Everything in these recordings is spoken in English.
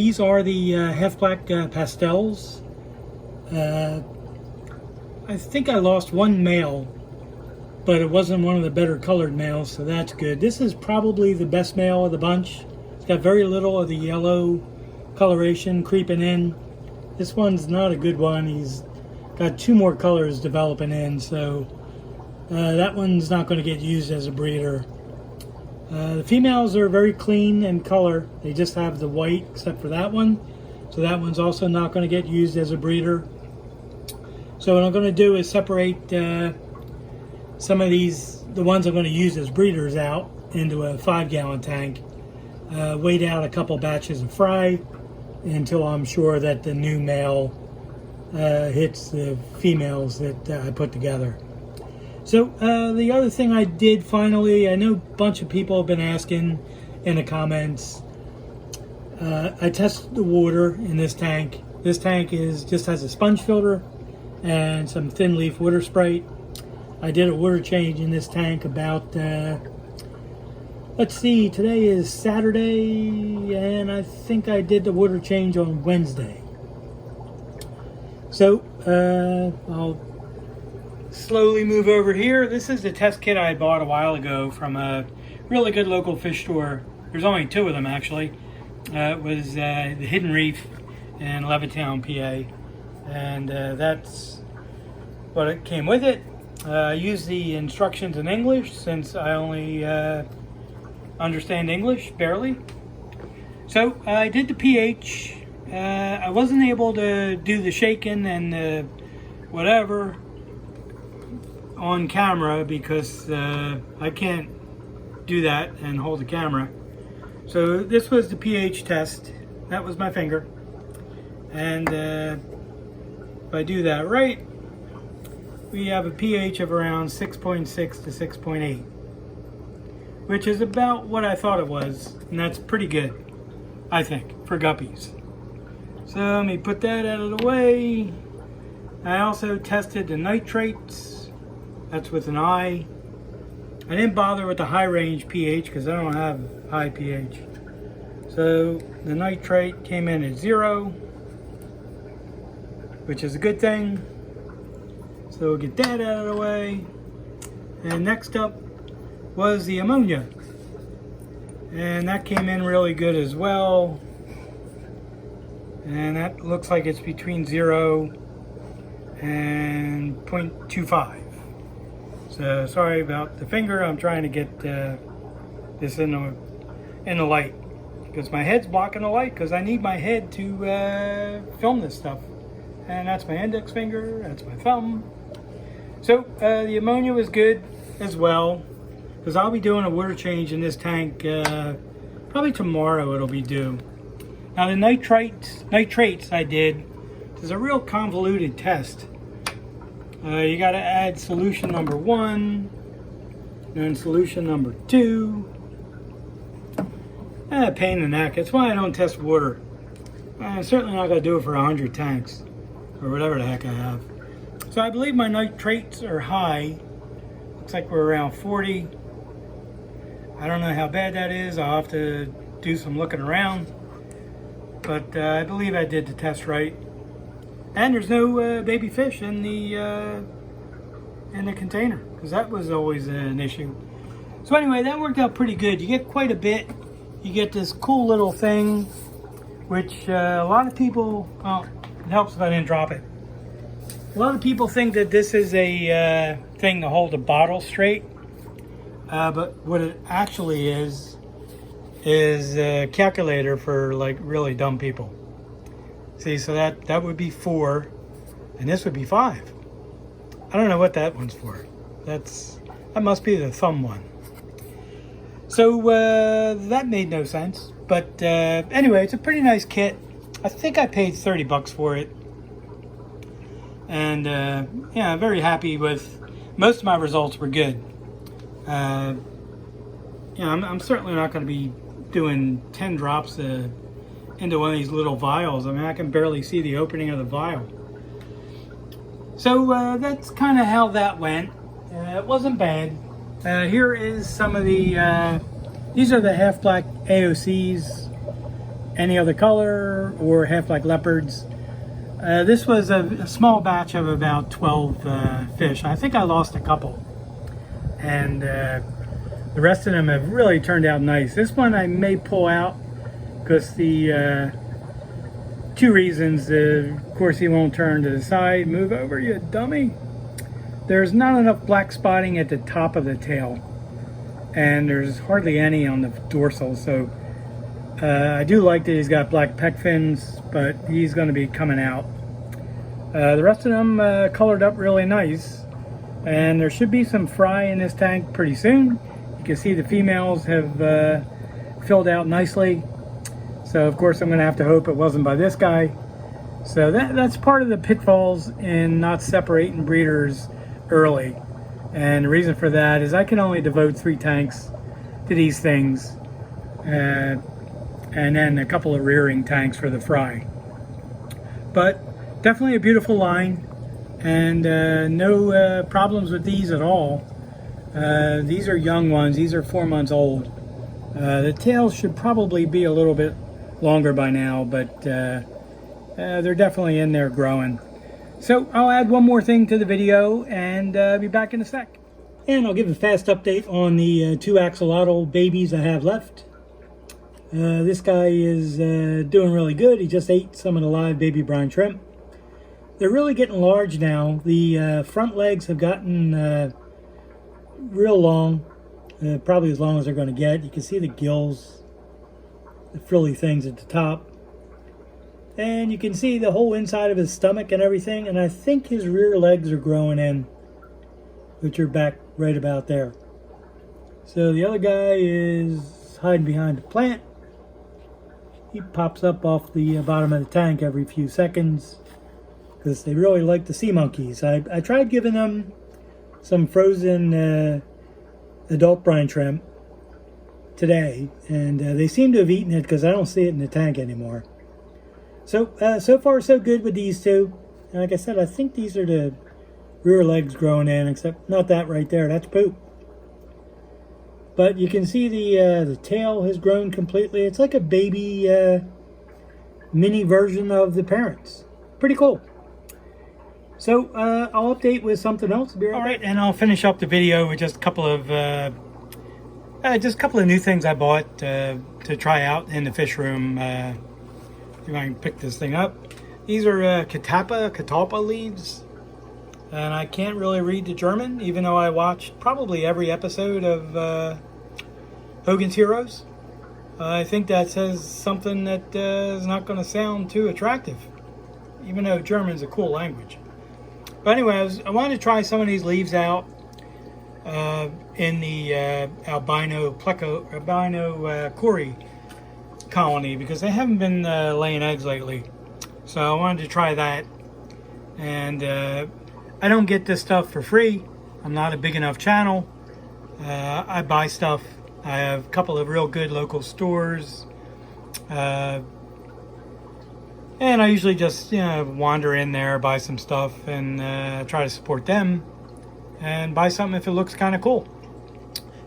These are the half black pastels. I think I lost one male, but it wasn't one of the better colored males, so that's good. This is probably the best male of the bunch. It's got very little of the yellow coloration creeping in. This one's not a good one. He's got two more colors developing in, so that one's not going to get used as a breeder. The females are very clean in color. They just have the white except for that one. So that one's also not going to get used as a breeder. So what I'm going to do is separate some of these, the ones I'm going to use as breeders, out into a 5-gallon tank. Wait out a couple batches of fry until I'm sure that the new male hits the females that I put together. So the other thing I did finally, I know a bunch of people have been asking in the comments, I tested the water in this tank. This tank just has a sponge filter and some thin leaf water sprite. I did a water change in this tank about, let's see, today is Saturday, and I think I did the water change on Wednesday. So I'll slowly move over here. This is the test kit I bought a while ago from a really good local fish store. There's only two of them actually. It was the Hidden Reef in Levittown, PA, and that's what it came with it. I used the instructions in English since I only understand English barely. So I did the pH. I wasn't able to do the shaking and the whatever on camera because I can't do that and hold the camera. So this was the pH test. That was my finger. And if I do that right, we have a pH of around 6.6 to 6.8, which is about what I thought it was, and that's pretty good, I think, for guppies. So let me put that out of the way. I also tested the nitrates. That's with an I. I didn't bother with the high range pH because I don't have high pH. So the nitrate came in at 0, which is a good thing. So we'll get that out of the way. And next up was the ammonia. And that came in really good as well. And that looks like it's between 0 and 0.25. So sorry about the finger. I'm trying to get this in the light because my head's blocking the light because I need my head to film this stuff. And that's my index finger, that's my thumb. So the ammonia was good as well because I'll be doing a water change in this tank probably tomorrow. It'll be due. Now the nitrates I did is a real convoluted test. You got to add solution number 1, then solution number 2. Pain in the neck. That's why I don't test water. I'm certainly not going to do it for 100 tanks or whatever the heck I have. So I believe my nitrates are high. Looks like we're around 40. I don't know how bad that is. I'll have to do some looking around. But I believe I did the test right. And there's no baby fish in the container because that was always an issue. So anyway, that worked out pretty good. You get quite a bit. You get this cool little thing, which a lot of people, well, it helps if I didn't drop it. A lot of people think that this is a thing to hold a bottle straight, but what it actually is a calculator for like really dumb people. See, so that would be 4, and this would be 5. I don't know what that one's for. That must be the thumb one. So that made no sense. But anyway, it's a pretty nice kit. I think I paid 30 bucks for it. And yeah, I'm very happy with most of my results were good. Yeah, I'm certainly not going to be doing 10 drops into one of these little vials. I mean, I can barely see the opening of the vial. So that's kind of how that went. It wasn't bad. Here is some of the, these are the half black AOCs. any other color or half-black leopards. This was a small batch of about 12 fish. I think I lost a couple. And the rest of them have really turned out nice. This one I may pull out because the two reasons. Of course, he won't turn to the side. Move over, you dummy. There's not enough black spotting at the top of the tail. And there's hardly any on the dorsal. So I do like that he's got black pec fins, but he's going to be coming out. The rest of them colored up really nice. And there should be some fry in this tank pretty soon. You can see the females have filled out nicely. So of course I'm going to have to hope it wasn't by this guy. So that's part of the pitfalls in not separating breeders early. And the reason for that is I can only devote 3 tanks to these things. And then a couple of rearing tanks for the fry. But definitely a beautiful line. And no problems with these at all. These are young ones. These are 4 months old. The tails should probably be a little bit longer by now, but they're definitely in there growing. So I'll add one more thing to the video and be back in a sec. And I'll give a fast update on the 2 axolotl babies I have left. This guy is doing really good. He just ate some of the live baby brine shrimp. They're really getting large now. The front legs have gotten real long, probably as long as they're going to get. You can see the gills, the frilly things at the top. And you can see the whole inside of his stomach and everything. And I think his rear legs are growing in, which are back right about there. So the other guy is hiding behind the plant. He pops up off the bottom of the tank every few seconds because they really like the sea monkeys. I tried giving them some frozen adult brine shrimp today, and they seem to have eaten it because I don't see it in the tank anymore. So, so far so good with these two. And like I said, I think these are the rear legs growing in, except not that right there. That's poop. But you can see the tail has grown completely. It's like a baby mini version of the parents. Pretty cool. So I'll update with something else. All right, and I'll finish up the video with just a couple of new things I bought to try out in the fish room. See if I can pick this thing up. These are catalpa leaves, and I can't really read the German, even though I watched probably every episode of Hogan's Heroes. I think that says something that is not going to sound too attractive, even though German's a cool language. But anyway, I wanted to try some of these leaves out in the albino Cory colony because they haven't been laying eggs lately. So I wanted to try that. And I don't get this stuff for free. I'm not a big enough channel. I buy stuff. I have a couple of real good local stores. And I usually just, wander in there, buy some stuff, and try to support them. And buy something if it looks kind of cool.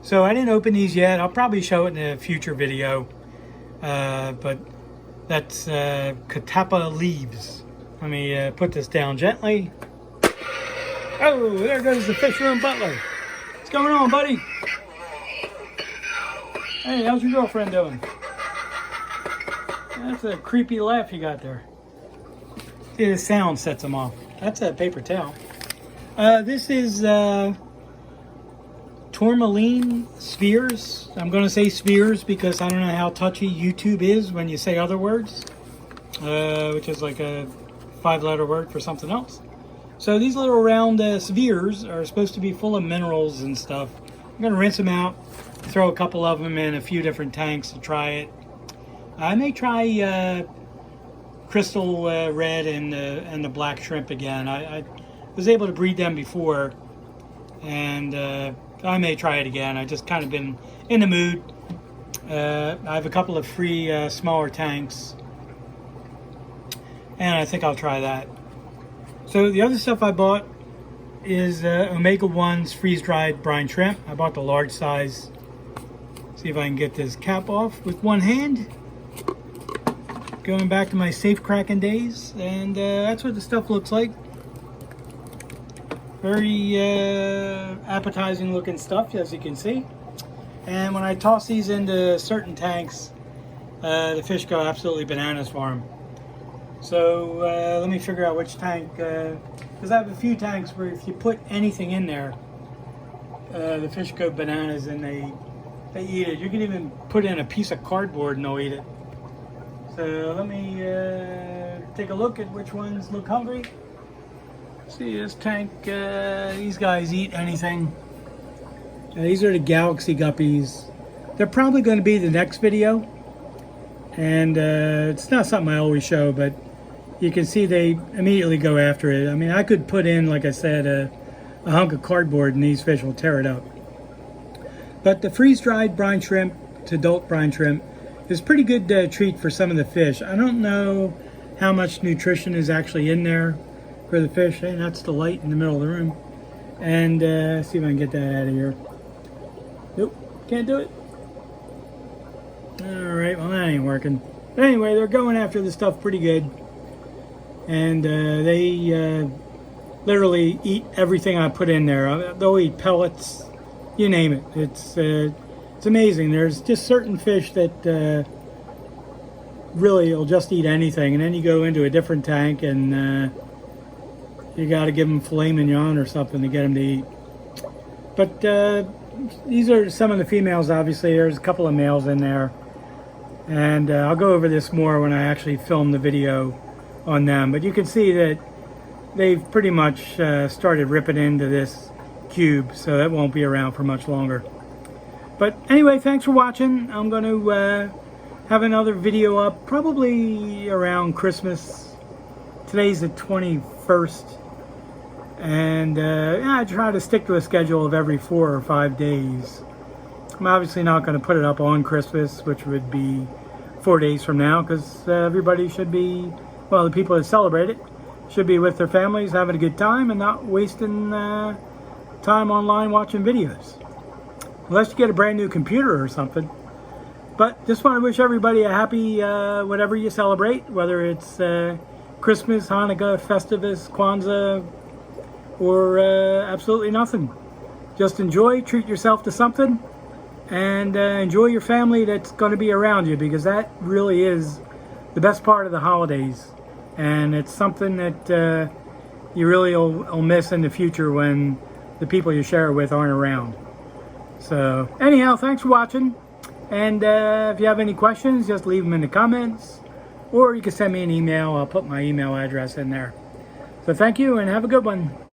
So I didn't open these yet. I'll probably show it in a future video. But that's catalpa leaves. Let me put this down gently. Oh, there goes the fish room butler. What's going on, buddy? Hey, how's your girlfriend doing? That's a creepy laugh you got there. See, the sound sets them off. That's a paper towel. This is tourmaline spheres. I'm going to say spheres because I don't know how touchy YouTube is when you say other words, which is like a 5-letter word for something else. So these little round spheres are supposed to be full of minerals and stuff. I'm going to rinse them out, throw a couple of them in a few different tanks to try it. I may try crystal red and the black shrimp again. I was able to breed them before, and I may try it again. I just kind of been in the mood. I have a couple of free smaller tanks, and I think I'll try that. So the other stuff I bought is Omega-1's freeze-dried brine shrimp. I bought the large size. See if I can get this cap off with one hand. Going back to my safe cracking days, and that's what the stuff looks like. Very appetizing looking stuff, as you can see. And when I toss these into certain tanks, the fish go absolutely bananas for them. So let me figure out which tank, because I have a few tanks where if you put anything in there, the fish go bananas and they eat it. You can even put in a piece of cardboard and they'll eat it. So let me take a look at which ones look hungry. See this tank, these guys eat anything. These are the Galaxy Guppies. They're probably going to be the next video. And it's not something I always show, but you can see they immediately go after it. I mean, I could put in, like I said, a hunk of cardboard and these fish will tear it up. But the freeze-dried brine shrimp to adult brine shrimp is a pretty good treat for some of the fish. I don't know how much nutrition is actually in there for the fish. Hey, that's the light in the middle of the room. And see if I can get that out of here. Nope, can't do it. Alright, well that ain't working. But anyway, they're going after this stuff pretty good. And they literally eat everything I put in there. They'll eat pellets, you name it. It's amazing. There's just certain fish that really will just eat anything. And then you go into a different tank and you got to give them filet mignon or something to get them to eat. But these are some of the females, obviously. There's a couple of males in there. And I'll go over this more when I actually film the video on them. But you can see that they've pretty much started ripping into this cube, so that won't be around for much longer. But anyway, thanks for watching. I'm going to have another video up probably around Christmas. Today's the 21st. And I try to stick to a schedule of every 4 or 5 days. I'm obviously not going to put it up on Christmas, which would be 4 days from now, because everybody should be, well, the people that celebrate it should be with their families, having a good time, and not wasting time online watching videos. Unless you get a brand new computer or something. But just want to wish everybody a happy whatever you celebrate, whether it's Christmas, Hanukkah, Festivus, Kwanzaa, or absolutely nothing. Just enjoy, treat yourself to something. And enjoy your family that's going to be around you, because that really is the best part of the holidays. And it's something that you really will miss in the future when the people you share it with aren't around. So anyhow, thanks for watching. And if you have any questions, just leave them in the comments. Or you can send me an email. I'll put my email address in there. So thank you and have a good one.